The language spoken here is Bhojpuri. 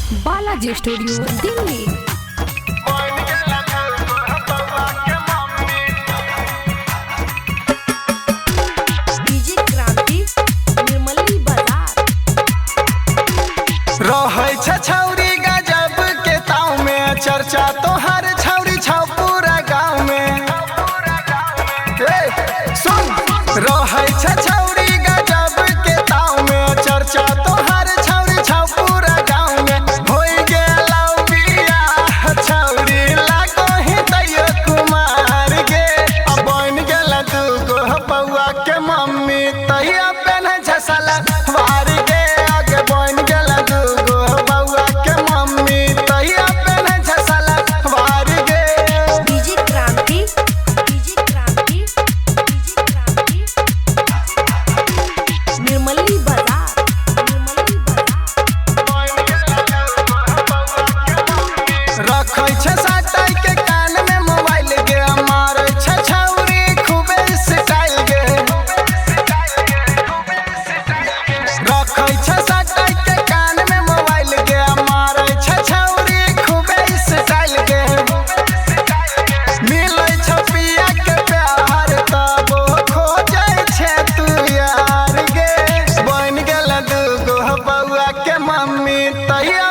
बालाजी स्टूडियो दिल्ली। छौरी गजब के ताव में चर्चा तो हर छौरी छौ पूरा गाँव में। सुन रहे छौरी गजब के ताव में चर्चा तो हर छौरी छौ पूरा गाँव में। हो गेलौ बियाह छौरी लागो ही दैयो कुमार गे। अब बन गेल दूगो बउआ के मम्मी तहिया पेन झसला वार गे। आगे बन गेल दूगो बउआ के मम्मी तहिया पेन झसला वार गे। डीजे क्रांति निर्मली बाजार। रखै छे साटाई के कान में मोबाइल गे। मारै छे छौरी खूबे स्टाइल गे। रखै छे साटाई के कान में मोबाइल गे। मारै छे छौरी खूबे स्टाइल गे। मिलै छे पिया के प्यार तबो खोजै छे तू यार गे। बन गेल दूगो बउआ के मम्मी तहिया